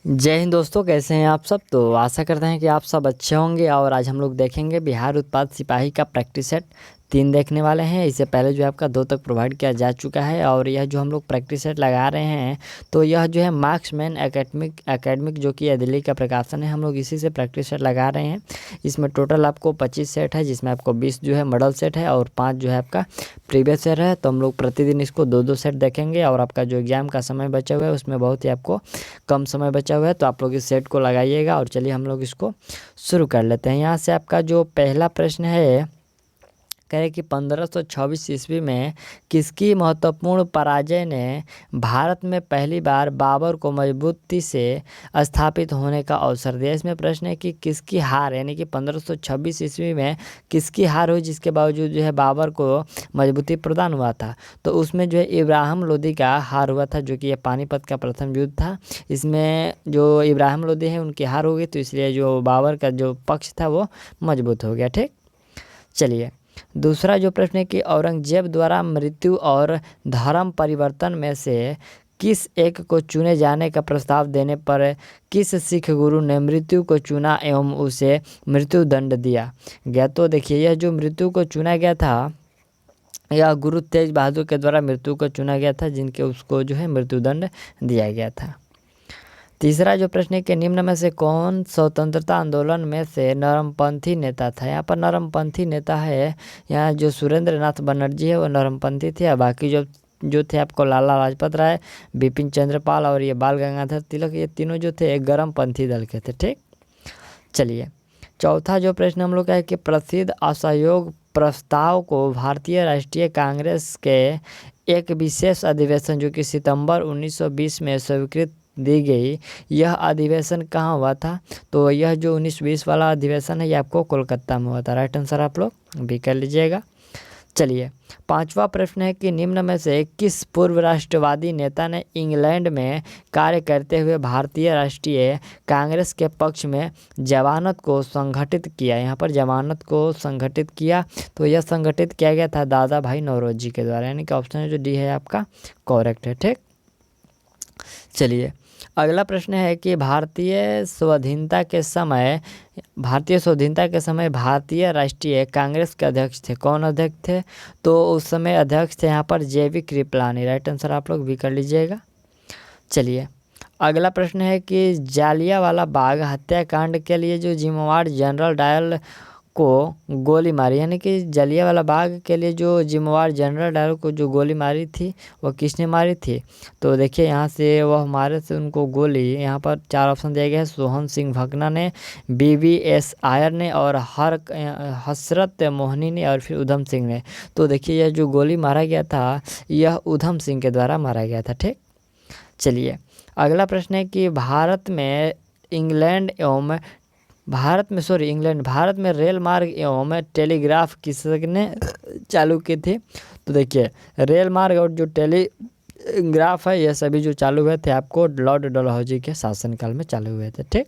जय हिंद दोस्तों, कैसे हैं आप सब। तो आशा करते हैं कि आप सब अच्छे होंगे। और आज हम लोग देखेंगे बिहार उत्पाद सिपाही का प्रैक्टिस सेट 3 देखने वाले हैं। इससे पहले जो है आपका 2 तक प्रोवाइड किया जा चुका है। और यह जो हम लोग प्रैक्टिस सेट लगा रहे हैं तो यह जो है मार्क्समैन एकेडमिक जो कि दिल्ली का प्रकाशन है, हम लोग इसी से प्रैक्टिस सेट लगा रहे हैं। इसमें टोटल आपको 25 सेट है, जिसमें आपको 20 जो है मॉडल सेट है और 5 जो है आपका प्रीवियस ईयर है। तो हम लोग प्रतिदिन इसको 2-2 सेट देखेंगे। और आपका जो एग्ज़ाम का समय बचा हुआ है उसमें बहुत ही आपको कम समय बचा हुआ है, तो आप लोग इस सेट को लगाइएगा। और चलिए हम लोग इसको शुरू कर लेते हैं। यहाँ से आपका जो पहला प्रश्न है, कह रहे कि 1526 ईस्वी में किसकी महत्वपूर्ण पराजय ने भारत में पहली बार बाबर को मजबूती से स्थापित होने का अवसर दिया। इसमें प्रश्न है कि किसकी हार, यानी कि 1526 ईस्वी में किसकी हार हुई जिसके बावजूद जो है बाबर को मजबूती प्रदान हुआ था। तो उसमें जो है इब्राहिम लोदी का हार हुआ था, जो कि यह पानीपत का प्रथम युद्ध था। इसमें जो इब्राहिम लोदी है उनकी हार हो गई, तो इसलिए जो बाबर का जो पक्ष था वो मजबूत हो गया। ठीक, चलिए दूसरा जो प्रश्न है कि औरंगजेब द्वारा मृत्यु और धर्म परिवर्तन में से किस एक को चुने जाने का प्रस्ताव देने पर किस सिख गुरु ने मृत्यु को चुना एवं उसे मृत्यु दंड दिया गया। तो देखिए, यह जो मृत्यु को चुना गया था, यह गुरु तेज बहादुर के द्वारा मृत्यु को चुना गया था, जिनके उसको जो है मृत्युदंड दिया गया था। तीसरा जो प्रश्न है कि निम्न में से कौन स्वतंत्रता आंदोलन में से नरमपंथी नेता था। यहाँ पर नरमपंथी नेता है, यहाँ जो सुरेंद्र नाथ बनर्जी है वो नरमपंथी थे। और बाकी जो थे आपको लाला लाजपत राय, बिपिन चंद्रपाल और ये बाल गंगाधर तिलक, ये तीनों जो थे एक गर्मपंथी दल के थे। ठीक, चलिए चौथा जो प्रश्न हम लोग का है कि प्रसिद्ध असहयोग प्रस्ताव को भारतीय राष्ट्रीय कांग्रेस के एक विशेष अधिवेशन जो कि सितंबर 1920 में स्वीकृत दी गई, यह अधिवेशन कहाँ हुआ था। तो यह जो 1920 वाला अधिवेशन है ये आपको कोलकाता में हुआ था। राइट आंसर आप लोग भी कर लीजिएगा। चलिए पांचवा प्रश्न है कि निम्न में से किस पूर्व राष्ट्रवादी नेता ने इंग्लैंड में कार्य करते हुए भारतीय राष्ट्रीय कांग्रेस के पक्ष में जमानत को संगठित किया। यहाँ पर जमानत को संगठित किया, तो यह संगठित किया गया था दादा भाई नौरोजी के द्वारा, यानी कि ऑप्शन जो डी है आपका करेक्ट है। ठीक, चलिए अगला प्रश्न है कि भारतीय स्वाधीनता के समय भारतीय राष्ट्रीय कांग्रेस के अध्यक्ष थे। कौन अध्यक्ष थे। तो उस समय अध्यक्ष थे यहाँ पर JV कृपलानी। राइट आंसर आप लोग भी कर लीजिएगा। चलिए अगला प्रश्न है कि जालियांवाला बाग हत्याकांड के लिए जो जिम्मेवार जनरल डायल को गोली मारी, यानी कि जलियांवाला बाग के लिए जो जिम्मेवार जनरल डायर को जो गोली मारी थी वह किसने मारी थी। तो देखिए यहाँ से वह मारे थे उनको गोली, यहाँ पर 4 ऑप्शन दिए गए हैं। सोहन सिंह भकना ने, BVS आयर ने, और हसरत मोहनी ने, और फिर उधम सिंह ने। तो देखिए यह जो गोली मारा गया था यह उधम सिंह के द्वारा मारा गया था। ठीक, चलिए अगला प्रश्न है कि भारत में रेल मार्ग एवं टेलीग्राफ किसने चालू की थी। तो देखिए रेल मार्ग और जो टेलीग्राफ है ये सभी जो चालू हुए थे आपको लॉर्ड डलहौजी के शासनकाल में चालू हुए थे। ठीक,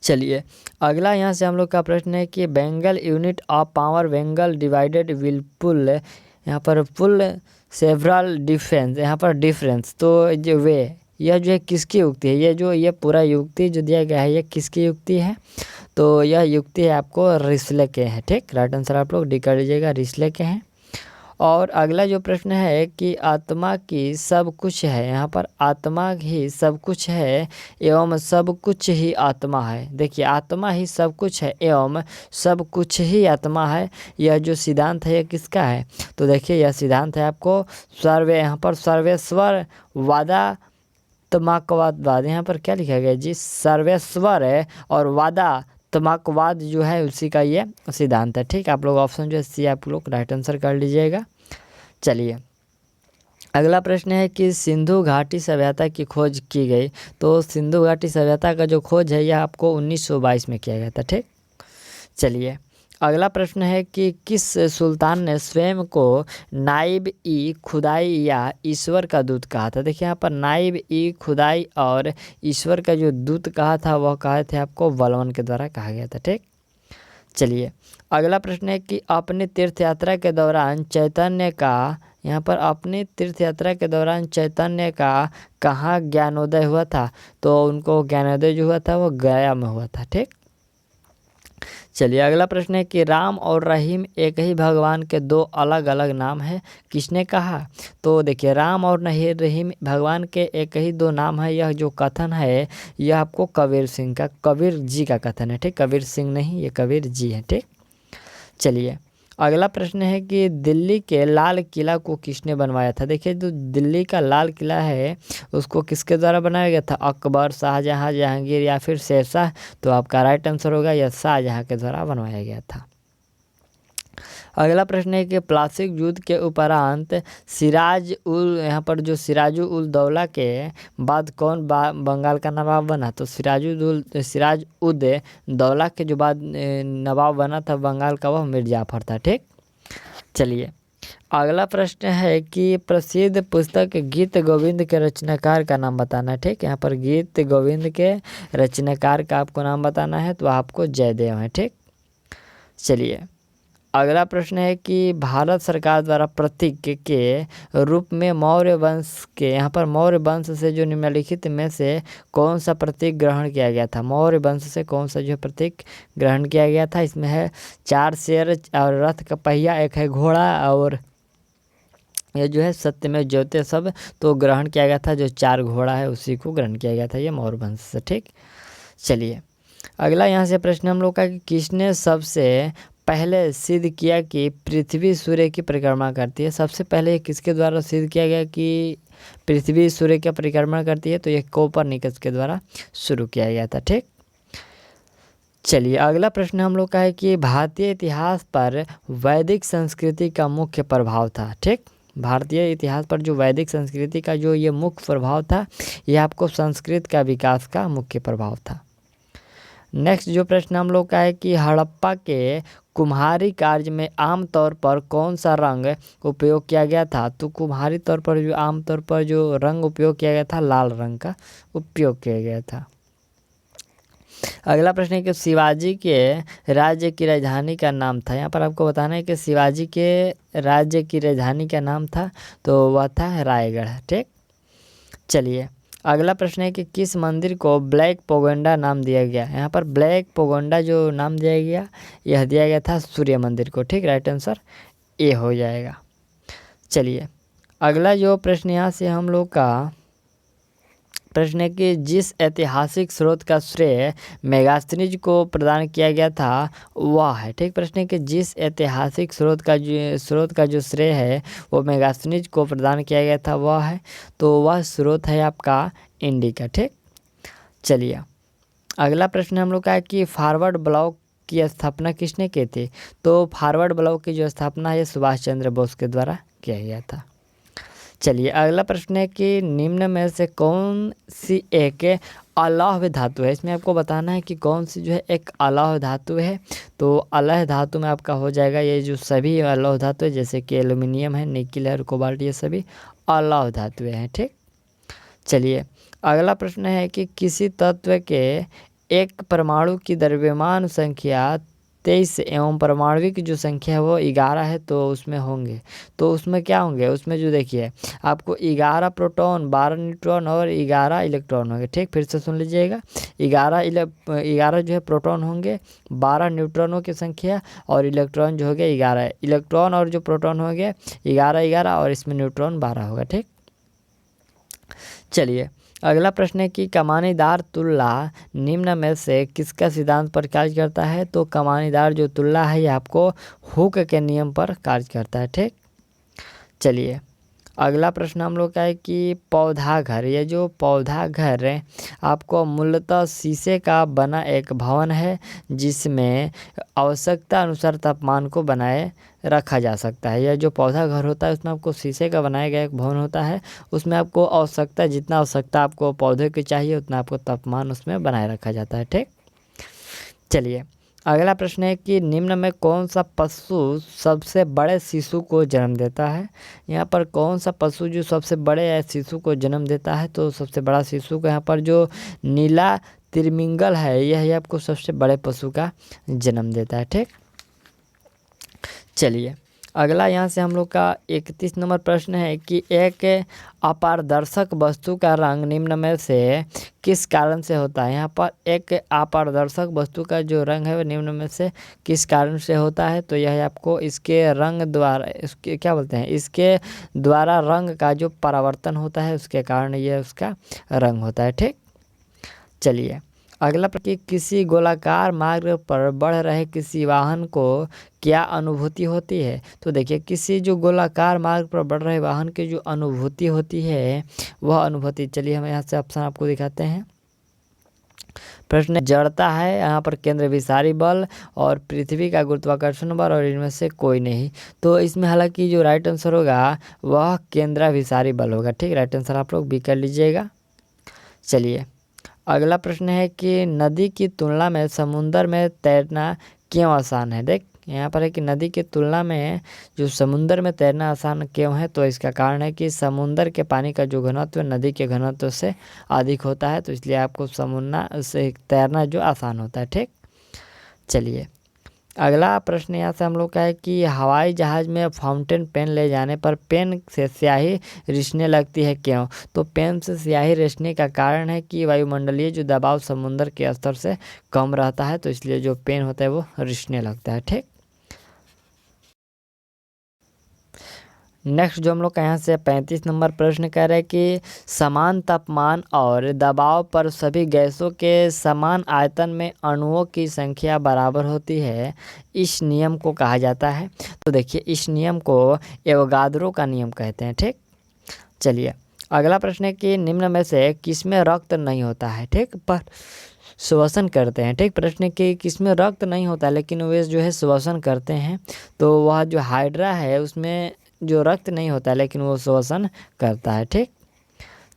चलिए अगला यहाँ से हम लोग का प्रश्न है कि Bengal unit of power Bengal divided will pull, यहाँ पर पुल सेवरल डिफेंस, यहाँ पर डिफरेंस, तो जो वे यह जो है किसकी युक्ति है। ये पूरा युक्ति जो दिया गया है ये किसकी युक्ति है। तो यह युक्ति है आपको रिस्ले के हैं। ठीक, राइट आंसर आप लोग डी कर लीजिएगा, रिस्ले के हैं। और अगला जो प्रश्न है कि आत्मा की सब कुछ है, यहाँ पर आत्मा ही सब कुछ है एवं सब कुछ ही आत्मा है। देखिए आत्मा ही सब कुछ है एवं सब कुछ ही आत्मा है, यह जो सिद्धांत है यह किसका है। तो देखिए यह सिद्धांत है आपको यहाँ पर सर्वेश्वर वादात्मकवाद, यहाँ पर क्या लिखा गया जी, सर्वेश्वर है और वादात्मकवाद जो है उसी का ये सिद्धांत है। ठीक, आप लोग ऑप्शन जो है सी आप लोग राइट आंसर कर लीजिएगा। चलिए अगला प्रश्न है कि सिंधु घाटी सभ्यता की खोज की गई। तो सिंधु घाटी सभ्यता का जो खोज है यह आपको 1922 में किया गया था। ठीक, चलिए अगला प्रश्न है कि किस सुल्तान ने स्वयं को नाइब-ई-खुदाई या ईश्वर का दूत कहा था। देखिए यहाँ पर नाइब-ई-खुदाई और ईश्वर का जो दूत कहा था वह कहे थे आपको बलवन के द्वारा कहा गया था। ठीक, चलिए अगला प्रश्न है कि अपने तीर्थ यात्रा के दौरान चैतन्य का यहाँ पर अपनी तीर्थ यात्रा के दौरान चैतन्य का कहाँ ज्ञानोदय हुआ था? तो उनको ज्ञानोदय जो हुआ था वो गया में हुआ था। ठीक, चलिए अगला प्रश्न है कि राम और रहीम एक ही भगवान के दो अलग अलग नाम है, किसने कहा? तो देखिए राम और नहीं रहीम भगवान के एक ही दो नाम है, यह जो कथन है यह आपको कबीर जी का कथन है। ठीक, कबीर सिंह नहीं, ये कबीर जी है। ठीक, चलिए अगला प्रश्न है कि दिल्ली के लाल किला को किसने बनवाया था? देखिए जो दिल्ली का लाल किला है उसको किसके द्वारा बनाया गया था? अकबर, शाहजहां, जहांगीर या फिर शेरशाह? तो आपका राइट आंसर होगा यह शाहजहां के द्वारा बनवाया गया था। अगला प्रश्न है कि प्लासी युद्ध के उपरांत यहाँ पर जो सिराज उल दौला के बाद कौन बंगाल का नवाब बना? तो सिराज उद दौला के जो बाद नवाब बना था बंगाल का वह मिर्जाफर था। ठीक, चलिए अगला प्रश्न है कि प्रसिद्ध पुस्तक गीत गोविंद के रचनाकार का नाम बताना है। ठीक, यहाँ पर गीत गोविंद के रचनाकार का आपको नाम बताना है, तो आपको जयदेव है। ठीक, चलिए अगला प्रश्न है कि भारत सरकार द्वारा प्रतीक के रूप में मौर्य वंश के, यहाँ पर मौर्य वंश से जो निम्नलिखित में से कौन सा प्रतीक ग्रहण किया गया था? मौर्य वंश से कौन सा जो प्रतीक ग्रहण किया गया था? इसमें है 4 शेर और रथ का पहिया, एक है घोड़ा, और ये जो है सत्य में ज्योति सब तो ग्रहण किया गया था। जो 4 घोड़ा है उसी को ग्रहण किया गया था, ये मौर्य वंश से। ठीक, चलिए अगला यहाँ से प्रश्न हम लोग का कि किसने सबसे पहले सिद्ध किया कि पृथ्वी सूर्य की परिक्रमा करती है? सबसे पहले किसके द्वारा सिद्ध किया गया कि पृथ्वी सूर्य की परिक्रमा करती है? तो ये कोपरनिकस के द्वारा शुरू किया गया था। ठीक, चलिए अगला प्रश्न हम लोग का है कि भारतीय इतिहास पर वैदिक संस्कृति का मुख्य प्रभाव था। ठीक, भारतीय इतिहास पर जो वैदिक संस्कृति का जो ये मुख्य प्रभाव था, यह आपको संस्कृत का विकास का मुख्य प्रभाव था। नेक्स्ट जो प्रश्न हम लोग का है कि हड़प्पा के कुम्हारी कार्य में आमतौर पर कौन सा रंग उपयोग किया गया था? तो कुम्हारी तौर पर जो आमतौर पर जो रंग उपयोग किया गया था, लाल रंग का उपयोग किया गया था। अगला प्रश्न है कि शिवाजी के राज्य की राजधानी का नाम था? यहाँ पर आपको बताना है कि शिवाजी के राज्य की राजधानी का नाम था, तो वह था रायगढ़। ठीक, चलिए अगला प्रश्न है कि किस मंदिर को ब्लैक पैगोडा नाम दिया गया? यहाँ पर ब्लैक पैगोडा जो नाम दिया गया, यह दिया गया था सूर्य मंदिर को। ठीक, राइट आंसर ए हो जाएगा। चलिए अगला जो प्रश्न यहाँ से हम लोग का प्रश्न है कि जिस ऐतिहासिक स्रोत का श्रेय मेगास्थनीज को प्रदान किया गया था वह है? ठीक, प्रश्न है कि जिस ऐतिहासिक स्रोत का जो श्रेय है वो मेगास्थनीज को प्रदान किया गया था वह है, तो वह स्रोत है आपका इंडिका। ठीक, चलिए अगला प्रश्न हम लोग का है कि फॉरवर्ड ब्लॉक की स्थापना किसने की थी? तो फॉरवर्ड ब्लॉक की जो स्थापना है सुभाष चंद्र बोस के द्वारा किया गया था। चलिए अगला प्रश्न है कि निम्न में से कौन सी एक अलौह धातु है? इसमें आपको बताना है कि कौन सी जो है एक अलौह धातु है। तो अलौह धातु में आपका हो जाएगा ये जो सभी अलौह धातु है, जैसे कि एल्यूमिनियम है, निकिल है, कोबाल्ट, ये सभी अलौह धातुएं हैं। ठीक, चलिए अगला प्रश्न है कि किसी तत्व के एक परमाणु की द्रव्यमान संख्या 23 एवं परमाणविक जो संख्या है वो 11 है, तो उसमें होंगे, तो उसमें क्या होंगे? उसमें जो देखिए आपको 11 प्रोटॉन, 12 न्यूट्रॉन और 11 इलेक्ट्रॉन होंगे। ठीक, फिर से सुन लीजिएगा, 11 जो है प्रोटॉन होंगे, 12 न्यूट्रॉनों की संख्या और इलेक्ट्रॉन जो हो गया 11। इलेक्ट्रॉन और जो प्रोटॉन हो गया 11 और इसमें न्यूट्रॉन 12 होगा। ठीक, चलिए अगला प्रश्न है कि कमानीदार तुल्ला निम्न में से किसका सिद्धांत पर कार्य करता है? तो कमानीदार जो तुल्ला है ये आपको हुक के नियम पर कार्य करता है। ठीक, चलिए अगला प्रश्न हम लोग का है कि पौधा घर, ये जो पौधा घर है आपको मूलतः शीशे का बना एक भवन है जिसमें आवश्यकता अनुसार तापमान को बनाए रखा जा सकता है। यह जो पौधा घर होता है उसमें आपको शीशे का बनाया गया एक भवन होता है, उसमें आपको आवश्यकता जितना आवश्यकता आपको पौधे की चाहिए उतना आपको तापमान उसमें बनाए रखा जाता है। ठीक, चलिए अगला प्रश्न है कि निम्न में कौन सा पशु सबसे बड़े शिशु को जन्म देता है? यहाँ पर कौन सा पशु जो सबसे बड़े शिशु को जन्म देता है? तो सबसे बड़ा शिशु को यहाँ पर जो नीला तिमिंगल है यह आपको सबसे बड़े पशु का जन्म देता है। ठीक, चलिए अगला यहाँ से हम लोग का 31 नंबर प्रश्न है कि एक अपारदर्शक वस्तु का रंग निम्न में से किस कारण से होता है। यहाँ पर एक अपारदर्शक वस्तु का जो रंग है वो निम्न में से किस कारण से होता है, तो यह आपको इसके रंग द्वारा, इसके क्या बोलते हैं, इसके द्वारा रंग का जो परावर्तन होता है उसके कारण ये उसका रंग होता है। ठीक, चलिए अगला प्रश्न, किसी गोलाकार मार्ग पर बढ़ रहे किसी वाहन को क्या अनुभूति होती है। तो देखिए किसी जो गोलाकार मार्ग पर बढ़ रहे वाहन की जो अनुभूति होती है वह अनुभूति, चलिए हम यहाँ से ऑप्शन आपको दिखाते हैं। प्रश्न, जड़ता है, यहाँ पर केंद्र विसारी बल और पृथ्वी का गुरुत्वाकर्षण बल और इनमें से कोई नहीं। तो इसमें हालांकि जो राइट आंसर होगा वह केंद्र विसारी बल होगा। ठीक, राइट आंसर आप लोग भी कर लीजिएगा। चलिए अगला प्रश्न है कि नदी की तुलना में समुंदर में तैरना क्यों आसान है। देख यहाँ पर है कि नदी की तुलना में जो समुंदर में तैरना आसान क्यों है, तो इसका कारण है कि समुंदर के पानी का जो घनत्व नदी के घनत्व से अधिक होता है, तो इसलिए आपको समुद्र से तैरना जो आसान होता है। ठीक, चलिए अगला प्रश्न यहाँ से हम लोग का है कि हवाई जहाज़ में फाउंटेन पेन ले जाने पर पेन से स्याही रिसने लगती है क्यों। तो पेन से स्याही रिसने का कारण है कि वायुमंडलीय जो दबाव समुद्र के स्तर से कम रहता है, तो इसलिए जो पेन होता है वो रिसने लगता है। ठीक, नेक्स्ट जो हम लोग का यहाँ से 35 नंबर प्रश्न कह रहे हैं कि समान तापमान और दबाव पर सभी गैसों के समान आयतन में अणुओं की संख्या बराबर होती है, इस नियम को कहा जाता है। तो देखिए इस नियम को एवोगाद्रो का नियम कहते हैं। ठीक, चलिए अगला प्रश्न है कि निम्न में से किसमें रक्त नहीं होता है। ठीक, पर श्वसन करते हैं। ठीक, प्रश्न कि किसमें रक्त नहीं होता लेकिन वे जो है श्वसन करते हैं, तो वह जो हाइड्रा है उसमें जो रक्त नहीं होता लेकिन वो श्वसन करता है। ठीक,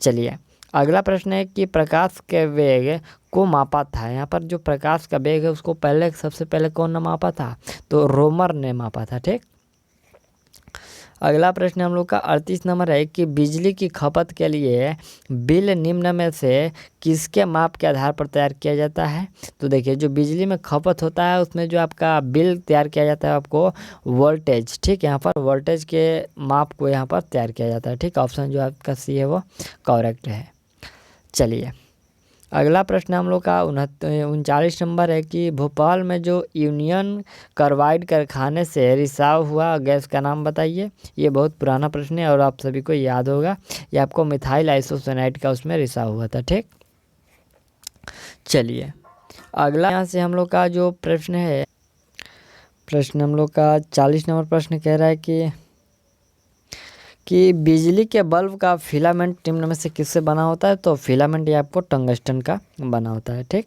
चलिए अगला प्रश्न है कि प्रकाश के वेग को मापा था। यहाँ पर जो प्रकाश का वेग है उसको सबसे पहले कौन ने मापा था, तो रोमर ने मापा था। ठीक, अगला प्रश्न हम लोग का 38 नंबर है कि बिजली की खपत के लिए बिल निम्न में से किसके माप के आधार पर तैयार किया जाता है। तो देखिए जो बिजली में खपत होता है उसमें जो आपका बिल तैयार किया जाता है आपको वोल्टेज, ठीक, यहाँ पर वोल्टेज के माप को यहाँ पर तैयार किया जाता है। ठीक, ऑप्शन जो आपका सी है वो करेक्ट है। चलिए अगला प्रश्न हम लोग का 39 नंबर है कि भोपाल में जो यूनियन कार्बाइड कारखाने से रिसाव हुआ गैस का नाम बताइए। ये बहुत पुराना प्रश्न है और आप सभी को याद होगा, ये आपको मिथाइल आइसोसाइनाइड का उसमें रिसाव हुआ था। ठीक, चलिए अगला यहाँ से हम लोग का जो प्रश्न है, प्रश्न हम लोग का 40 नंबर प्रश्न कह रहा है कि बिजली के बल्ब का फिलामेंट निम्न में से किससे बना होता है। तो फिलामेंट ये आपको टंगस्टन का बना होता है। ठीक,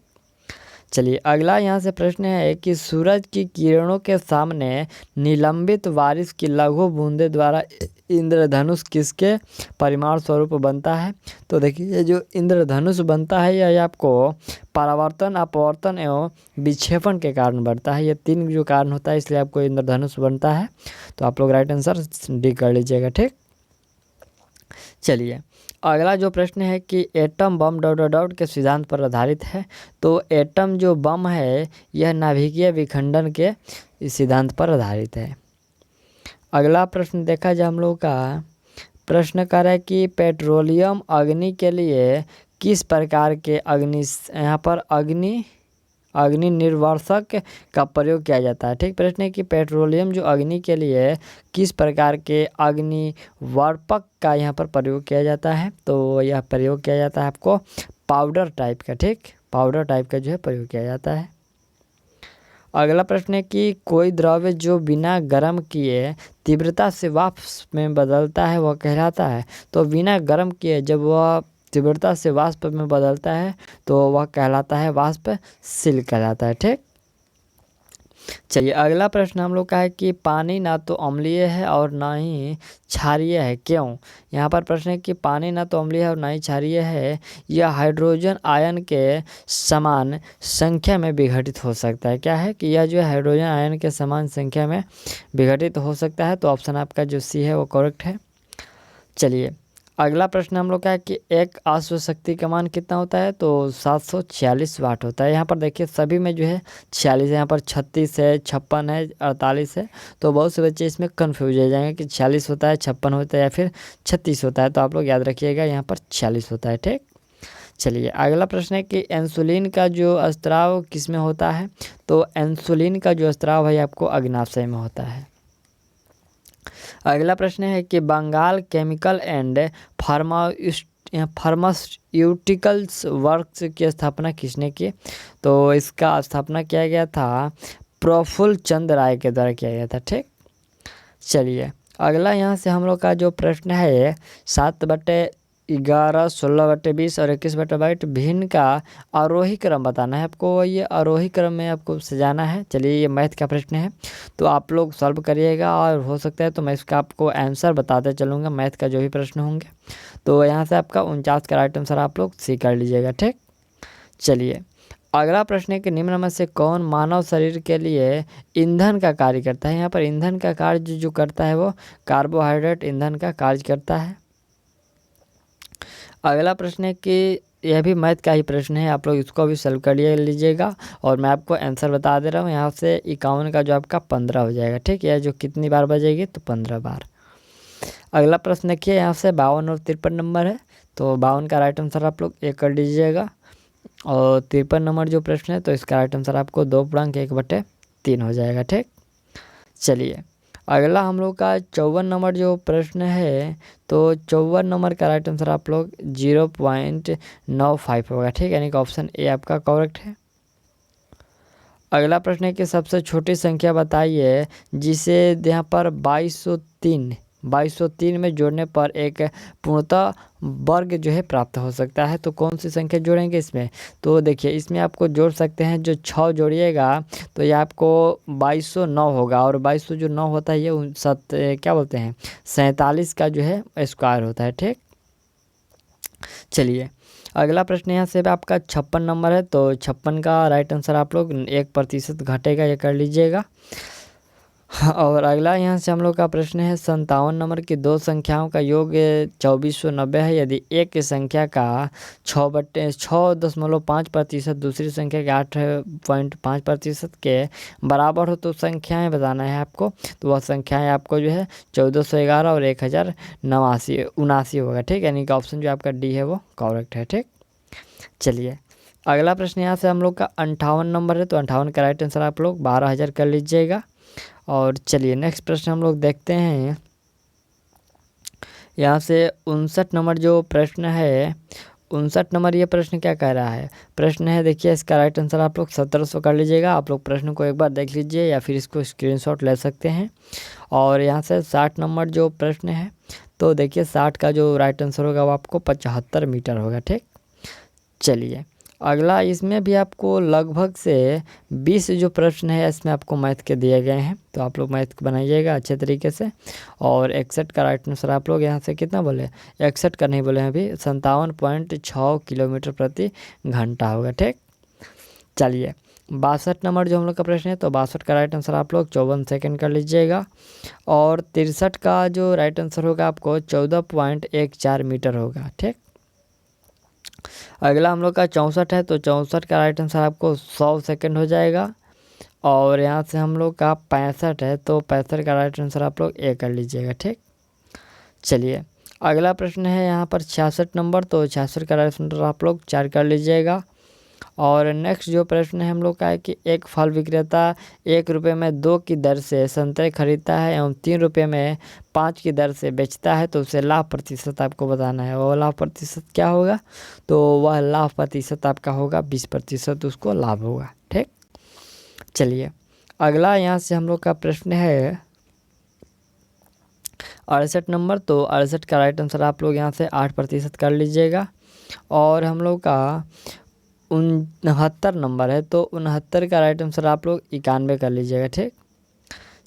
चलिए अगला यहाँ से प्रश्न है कि सूरज की किरणों के सामने निलंबित बारिश की लघु बूंदे द्वारा इंद्रधनुष किसके परिमाण स्वरूप बनता है। तो देखिए ये जो इंद्रधनुष बनता है यह आपको परावर्तन, अपवर्तन एवं विक्षेपण के कारण बढ़ता है। ये तीन जो कारण होता है इसलिए आपको इंद्रधनुष बनता है। तो आप लोग राइट आंसर डी कर लीजिएगा। ठीक, चलिए अगला जो प्रश्न है कि एटम बम ... के सिद्धांत पर आधारित है। तो एटम जो बम है यह नाभिकीय विखंडन के सिद्धांत पर आधारित है। अगला प्रश्न देखा जाए हम लोग का प्रश्न कर है कि पेट्रोलियम अग्नि के लिए किस प्रकार के यहाँ पर अग्नि निर्वापक का प्रयोग किया जाता है। ठीक, प्रश्न है कि पेट्रोलियम जो अग्नि के लिए किस प्रकार के अग्निवर्पक का यहाँ पर प्रयोग किया जाता है। तो यह प्रयोग किया जाता है आपको पाउडर टाइप का। ठीक, पाउडर टाइप का जो है प्रयोग किया जाता है। अगला प्रश्न है कि कोई द्रव्य जो बिना गर्म किए तीव्रता से वाष्प में बदलता है वह कहलाता है। तो बिना गर्म किए जब वह तीव्रता से वाष्प में बदलता है तो वह कहलाता है वाष्पशील कहलाता है। ठीक, चलिए अगला प्रश्न हम लोग का है कि पानी ना तो अम्लीय है और ना ही क्षारीय है, क्यों। यहाँ पर प्रश्न है कि पानी ना तो अम्लीय है और ना ही क्षारीय है, यह हाइड्रोजन आयन के समान संख्या में विघटित हो सकता है। क्या है कि यह जो है हाइड्रोजन आयन के समान संख्या में विघटित हो सकता है। तो ऑप्शन आपका जो सी है वो करेक्ट है। चलिए अगला प्रश्न हम लोग का है कि एक अश्व शक्ति का मान कितना होता है, तो 746 वाट होता है। यहाँ पर देखिए सभी में जो है 46 है, यहाँ पर 36 है, 56 है, 48 है। तो बहुत से बच्चे इसमें कन्फ्यूज हो जाएंगे कि 46 होता है, 56 होता है या फिर 36 होता है। तो आप लोग याद रखिएगा यहाँ पर 46 होता है। ठीक, चलिए अगला प्रश्न है कि इंसुलिन का जो स्त्राव किस में होता है, तो इंसुलिन का जो स्त्राव है आपको अग्नाशय में होता है। अगला प्रश्न है कि Bengal chemical and pharmaceuticals works की स्थापना किसने की, तो इसका स्थापना किया गया था प्रफुल्ल चंद राय के द्वारा किया गया था। ठीक, चलिए अगला यहाँ से हम लोग का जो प्रश्न है 7/11, 16/20 और 21/22 भिन्न का आरोही क्रम बताना है आपको। ये आरोही क्रम में आपको सजाना है। चलिए ये मैथ का प्रश्न है, तो आप लोग सॉल्व करिएगा और हो सकता है तो मैं इसका आपको आंसर बताते चलूँगा मैथ का जो भी प्रश्न होंगे। तो यहाँ से आपका 49 का राइट आंसर आप लोग सी कर लीजिएगा। ठीक, चलिए अगला प्रश्न है कि निम्न में से कौन मानव शरीर के लिए ईंधन का कार्य करता है। यहाँ पर ईंधन का कार्य जो करता है वो कार्बोहाइड्रेट ईंधन का कार्य करता है। अगला प्रश्न है कि यह भी मैथ का ही प्रश्न है, आप लोग इसको भी सॉल्व कर लीजिएगा और मैं आपको आंसर बता दे रहा हूँ। यहाँ से 51 का जो आपका 15 हो जाएगा। ठीक, यह जो कितनी बार बजेगी, तो 15 बार। अगला प्रश्न देखिए यहाँ से 52 और 53 नंबर है, तो 52 का राइट आंसर आप लोग 1 कर लीजिएगा और 53 नंबर जो प्रश्न है तो इसका राइट आंसर आपको 2/1/3 हो जाएगा। ठीक, चलिए अगला हम लोग का 54 नंबर जो प्रश्न है, तो 54 नंबर का राइट आंसर आप लोग 0.95 होगा। ठीक, यानी कि ऑप्शन ए आपका करेक्ट है। अगला प्रश्न है कि सबसे छोटी संख्या बताइए जिसे यहाँ पर 2203 में जोड़ने पर एक पूर्णतः वर्ग जो है प्राप्त हो सकता है। तो कौन सी संख्या जोड़ेंगे इसमें, तो देखिए इसमें आपको जोड़ सकते हैं, जो 6 जोड़िएगा तो ये आपको 2209 होगा और 2200 जो 9 होता है ये क्या बोलते हैं 47 का जो है स्क्वायर होता है। ठीक, चलिए अगला प्रश्न यहाँ से आपका 56 नंबर है, तो 56 का राइट आंसर आप लोग 1% घटेगा, ये कर लीजिएगा। और अगला यहाँ से हम लोग का प्रश्न है 57 नंबर की दो संख्याओं का योग 2490 है। यदि एक की संख्या का 6.5% दूसरी संख्या के 8.5% के बराबर हो तो संख्याएं बताना है आपको। तो वह संख्याएं आपको जो है 1411 और 1079 होगा। ठीक, यानी कि ऑप्शन जो आपका डी है वो करेक्ट है। ठीक, चलिए अगला प्रश्न यहाँ से हम लोग का 58 नंबर है, तो 58 का राइट आंसर आप लोग 12000 कर लीजिएगा। और चलिए नेक्स्ट प्रश्न हम लोग देखते हैं यहाँ से 59 नंबर जो प्रश्न है, 59 नंबर ये प्रश्न क्या कह रहा है, प्रश्न है देखिए इसका राइट आंसर आप लोग 1700 कर लीजिएगा। आप लोग प्रश्न को एक बार देख लीजिए या फिर इसको स्क्रीनशॉट ले सकते हैं। और यहाँ से 60 नंबर जो प्रश्न है, तो देखिए 60 का जो राइट आंसर होगा वो आपको 75 मीटर होगा। ठीक, चलिए अगला इसमें भी आपको लगभग से 20 जो प्रश्न है इसमें आपको मैथ के दिए गए हैं, तो आप लोग मैथ बनाइएगा अच्छे तरीके से। और 61 का राइट आंसर आप लोग यहाँ से कितना बोले, 61 का नहीं बोले अभी, 57.6 किलोमीटर प्रति घंटा होगा। ठीक, चलिए 62 नंबर जो हम लोग का प्रश्न है, तो 62 का राइट आंसर आप लोग 54 सेकेंड कर लीजिएगा। और 63 का जो राइट आंसर होगा आपको 14.14 मीटर होगा। ठीक, अगला हम लोग का 64 है, तो 64 का राइट आंसर आपको 100 सेकेंड हो जाएगा। और यहाँ से हम लोग का 65 है, तो 65 का राइट आंसर आप लोग ए कर लीजिएगा। ठीक, चलिए अगला प्रश्न है यहाँ पर 66 नंबर, तो 66 का राइट आंसर आप लोग 4 कर लीजिएगा। और नेक्स्ट जो प्रश्न है हम लोग का है कि एक फल विक्रेता 1 रुपये में 2 की दर से संतरे खरीदता है एवं 3 रुपये में 5 की दर से बेचता है, तो उसे लाभ प्रतिशत आपको बताना है। वो लाभ प्रतिशत क्या होगा, तो वह लाभ प्रतिशत आपका होगा 20% उसको लाभ होगा। ठीक, चलिए अगला यहाँ से हम लोग का प्रश्न है 68 नंबर, तो 68 का राइट आंसर आप लोग यहाँ से 8% कर लीजिएगा। और हम लोग का 69 नंबर है, तो 69 का राइट आंसर आप लोग 91 कर लीजिएगा। ठीक,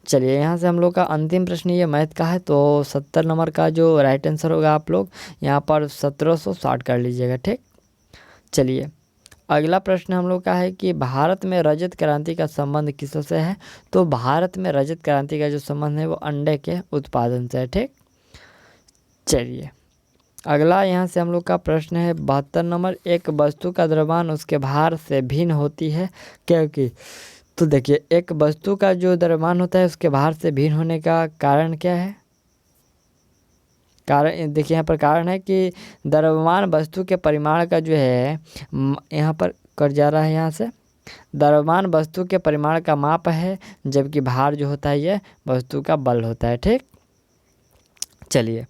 चलिए यहाँ से हम लोग का अंतिम प्रश्न ये मैथ का है, तो 70 नंबर का जो राइट आंसर होगा आप लोग यहाँ पर 1760 कर लीजिएगा। ठीक, चलिए अगला प्रश्न हम लोग का है कि भारत में रजत क्रांति का संबंध किससे है, तो भारत में रजत क्रांति का जो संबंध है वो अंडे के उत्पादन से है। ठीक, चलिए अगला यहाँ से हम लोग का प्रश्न है 72 नंबर, एक वस्तु का द्रव्यमान उसके भार से भिन्न होती है क्योंकि। तो देखिए एक वस्तु का जो द्रव्यमान होता है उसके भार से भिन्न होने का कारण क्या है। कारण देखिए यहाँ पर कारण है कि द्रव्यमान वस्तु के परिमाण का जो है यहाँ पर कट जा रहा है। यहाँ से द्रव्यमान वस्तु के परिमाण का माप है, जबकि भार जो होता है ये वस्तु का बल होता है। ठीक, चलिए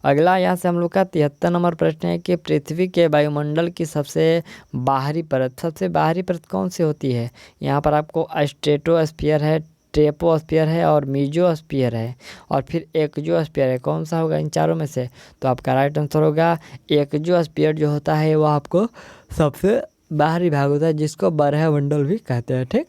अगला यहाँ से हम लोग का 73 नंबर प्रश्न है कि पृथ्वी के वायुमंडल की सबसे बाहरी परत कौन सी होती है। यहाँ पर आपको स्ट्रेटोस्फीयर है, ट्रोपोस्फीयर है और मीजोस्फीयर है और फिर एक्सोस्फीयर है। कौन सा होगा इन चारों में से। तो आपका राइट आंसर होगा एक्सोस्फीयर जो होता है वो आपको सबसे बाहरी भाग होता है, जिसको बरहमंडल भी कहते हैं। ठीक,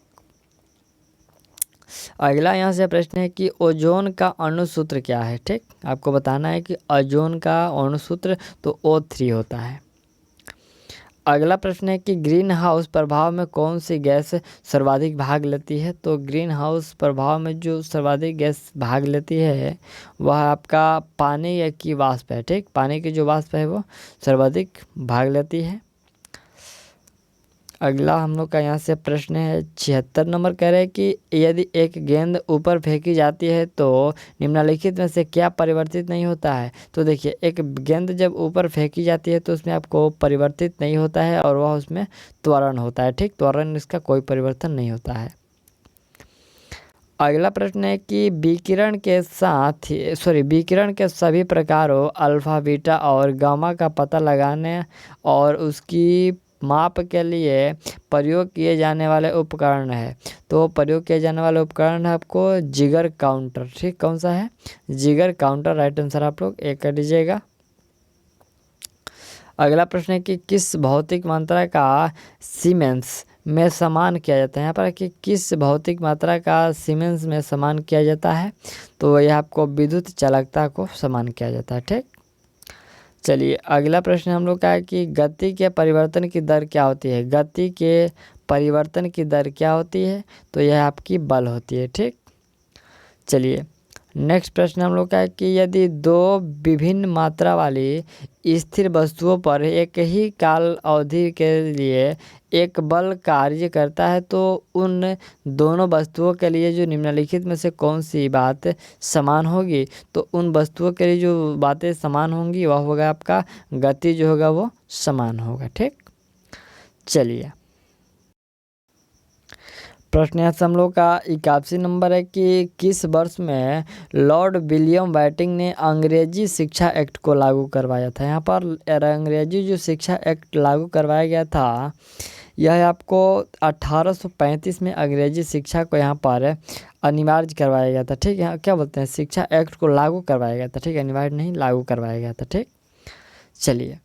अगला यहाँ से प्रश्न है कि ओजोन का अणुसूत्र क्या है। ठीक, आपको बताना है कि ओजोन का अणुसूत्र तो O3 होता है। अगला प्रश्न है कि ग्रीन हाउस प्रभाव में कौन सी गैस सर्वाधिक भाग लेती है। तो ग्रीन हाउस प्रभाव में जो सर्वाधिक गैस भाग लेती है वह आपका पानी या की वाष्प है। ठीक, पानी की जो वाष्प है वो सर्वाधिक भाग लेती है। अगला हम लोग का यहाँ से प्रश्न है 76 नंबर, कह रहे हैं कि यदि एक गेंद ऊपर फेंकी जाती है तो निम्नलिखित में से क्या परिवर्तित नहीं होता है। तो देखिए एक गेंद जब ऊपर फेंकी जाती है तो उसमें आपको परिवर्तित नहीं होता है और वह उसमें त्वरण होता है। ठीक, त्वरण इसका कोई परिवर्तन नहीं होता है। अगला प्रश्न है कि विकिरण के सभी प्रकारों अल्फा, बीटा और गामा का पता लगाने और उसकी माप के लिए प्रयोग किए जाने वाले उपकरण है। तो प्रयोग किए जाने वाले उपकरण है आपको जिगर काउंटर। ठीक, कौन सा है, जिगर काउंटर राइट आंसर आप लोग एक कर दीजिएगा। अगला प्रश्न है कि किस भौतिक मात्रा का सीमेंस में समान किया जाता है। यहाँ पर कि किस भौतिक मात्रा का सीमेंस में समान किया जाता है। तो यह आपको विद्युत चालकता को समान किया जाता है। ठीक, चलिए अगला प्रश्न हम लोग का है कि गति के परिवर्तन की दर क्या होती है। गति के परिवर्तन की दर क्या होती है। तो यह आपकी बल होती है। ठीक, चलिए नेक्स्ट प्रश्न हम लोग का है कि यदि दो विभिन्न मात्रा वाली स्थिर वस्तुओं पर एक ही काल अवधि के लिए एक बल कार्य करता है तो उन दोनों वस्तुओं के लिए जो निम्नलिखित में से कौन सी बात समान होगी। तो उन वस्तुओं के लिए जो बातें समान होंगी वह होगा आपका गति जो होगा वो समान होगा। ठीक, चलिए प्रश्न यहाँ से हम लोग का 81 नंबर है कि किस वर्ष में लॉर्ड विलियम बेंटिक ने अंग्रेजी शिक्षा एक्ट को लागू करवाया था। यहाँ पर अंग्रेजी जो शिक्षा एक्ट लागू करवाया गया था यह आपको 1835 में अंग्रेजी शिक्षा को यहाँ पर अनिवार्य करवाया गया था। ठीक है, क्या बोलते हैं, शिक्षा एक्ट को लागू करवाया गया था। ठीक, अनिवार्य नहीं, लागू करवाया गया था। ठीक, चलिए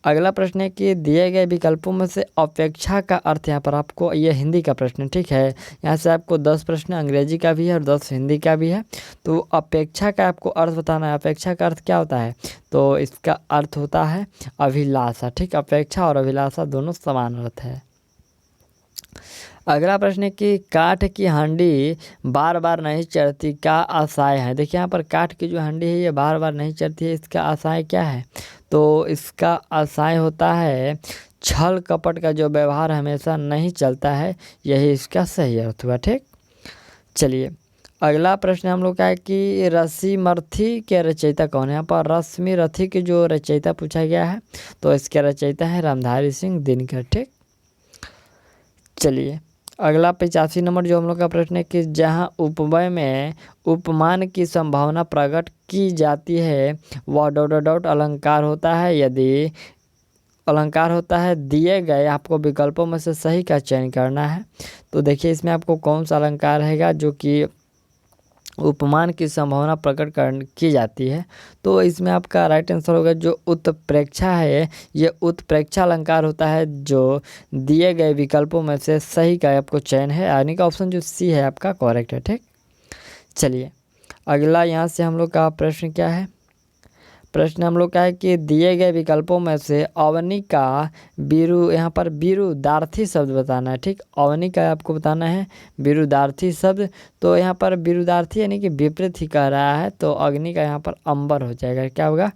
अगला प्रश्न है कि दिए गए विकल्पों में से अपेक्षा का अर्थ। यहाँ पर आपको ये हिंदी का प्रश्न ठीक है, यहाँ से आपको 10 प्रश्न अंग्रेजी का भी है और 10 हिंदी का भी है। तो अपेक्षा का आपको अर्थ बताना है। अपेक्षा का अर्थ क्या होता है। तो इसका अर्थ होता है अभिलाषा। ठीक, अपेक्षा और अभिलाषा दोनों समान अर्थ है। अगला प्रश्न है कि काठ की हांडी बार बार नहीं चढ़ती का आशय है। देखिए यहाँ पर काठ की जो हांडी है ये बार बार नहीं चढ़ती है, इसका आशय क्या है। तो इसका आशय होता है छल कपट का जो व्यवहार हमेशा नहीं चलता है, यही इसका सही अर्थ हुआ। ठीक, चलिए अगला प्रश्न हम लोग का है कि रसीमर्थी के रचयिता कौन है। यहाँ पर रश्मिरथी के जो रचयिता पूछा गया है तो इसके रचयिता है रामधारी सिंह दिनकर। ठीक, चलिए अगला 85 नंबर जो हम लोग का प्रश्न है कि जहाँ उपमेय में उपमान की संभावना प्रकट की जाती है वह ... अलंकार होता है। यदि अलंकार होता है दिए गए आपको विकल्पों में से सही का चयन करना है। तो देखिए इसमें आपको कौन सा अलंकार रहेगा जो कि उपमान की संभावना प्रकट की जाती है। तो इसमें आपका राइट आंसर होगा जो उत्प्रेक्षा है, ये उत्प्रेक्षा अलंकार होता है जो दिए गए विकल्पों में से सही का आपको चयन है, यानी का ऑप्शन जो सी है आपका करेक्ट है। ठीक, चलिए अगला यहाँ से हम लोग का प्रश्न क्या है, प्रश्न हम लोग का है कि दिए गए विकल्पों में से अवनी का बीरू, यहाँ पर विरुद्धार्थी शब्द बताना है। ठीक, अवनी का आपको बताना है विरुद्धार्थी शब्द। तो यहाँ पर विरुद्धार्थी यानी कि विपरीत ही कह रहा है, तो अग्नि का यहाँ पर अंबर हो जाएगा। क्या होगा?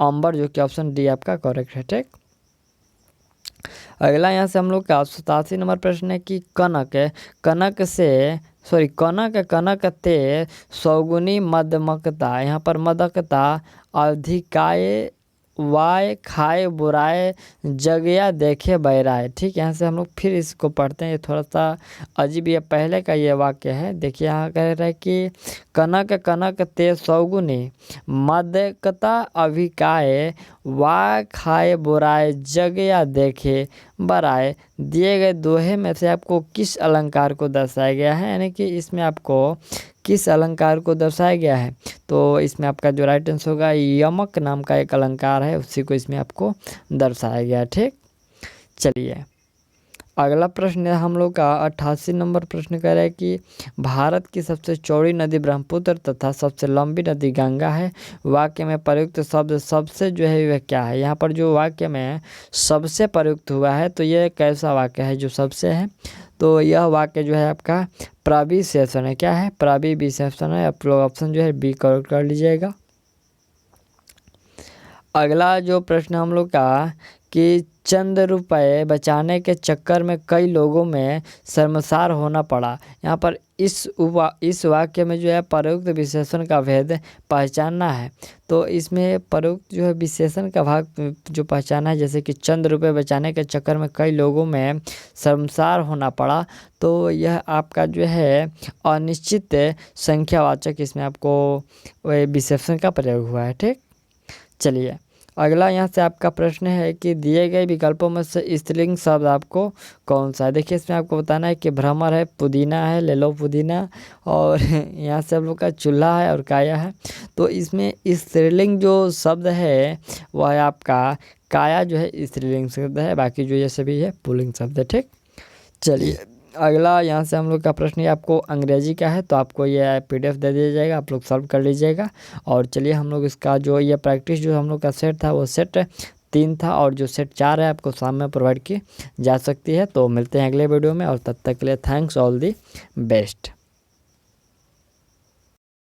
अंबर, जो कि ऑप्शन डी आपका करेक्ट है। ठीक, अगला यहाँ से हम लोग का 87 नंबर प्रश्न है कि कनक ते सौगुनी मदमकता, यहाँ पर मदकता अधिकाय वाय खाए बुराए जगया देखे बैराए। ठीक, यहाँ से हम लोग फिर इसको पढ़ते हैं, ये थोड़ा सा अजीब, ये पहले का ये वाक्य है। देखिए यहाँ कह रहा है कि कनक ते सौगुनी मदकता अभिकाय वाय खाए बुराए जगया देखे बराए। दिए गए दोहे में से आपको किस अलंकार को दर्शाया गया है, यानी कि इसमें आपको किस अलंकार को दर्शाया गया है? तो इसमें आपका जो राइट आंसर होगा यमक नाम का एक अलंकार है, उसी को इसमें आपको दर्शाया गया है। ठीक, चलिए अगला प्रश्न है हम लोग का 88 नंबर प्रश्न कह रहा है कि भारत की सबसे चौड़ी नदी ब्रह्मपुत्र तथा सबसे लंबी नदी गंगा है। वाक्य में प्रयुक्त शब्द सबसे जो है वह क्या है? यहाँ पर जो वाक्य में सबसे प्रयुक्त हुआ है, तो यह कैसा वाक्य है जो सबसे है? तो यह वाक्य जो है आपका प्रविशेषण है। क्या है? प्रविशेषण है। आप लोग ऑप्शन जो है बी करेक्ट कर लीजिएगा। अगला जो प्रश्न हम लोग का कि चंद रुपए बचाने के चक्कर में कई लोगों में शर्मसार होना पड़ा। यहाँ पर इस वाक्य में जो है प्रयुक्त विशेषण का भेद पहचानना है। तो इसमें प्रयुक्त जो है विशेषण का भाग जो पहचाना है, जैसे कि चंद रुपए बचाने के चक्कर में कई लोगों में शर्मसार होना पड़ा, तो यह आपका जो है अनिश्चित संख्यावाचक, इसमें आपको विशेषण का प्रयोग हुआ है। ठीक, चलिए अगला यहाँ से आपका प्रश्न है कि दिए गए विकल्पों में से स्त्रीलिंग शब्द आपको कौन सा है? देखिए इसमें आपको बताना है कि भ्रमर है, पुदीना है, ले लो पुदीना, और यहाँ से हम लोग का चूल्हा है और काया है। तो इसमें स्त्रीलिंग जो शब्द है वह है आपका काया, जो है स्त्रीलिंग शब्द है, बाकी जो ये सभी है पुल्लिंग शब्द है। ठीक, चलिए अगला यहाँ से हम लोग का प्रश्न ये आपको अंग्रेजी का है, तो आपको ये PDF दे दिया जाएगा, आप लोग सॉल्व कर लीजिएगा। और चलिए हम लोग इसका जो ये प्रैक्टिस जो हम लोग का सेट था वो सेट 3 था, और जो सेट 4 है आपको शाम में प्रोवाइड की जा सकती है। तो मिलते हैं अगले वीडियो में, और तब तक के लिए थैंक्स, ऑल दी बेस्ट।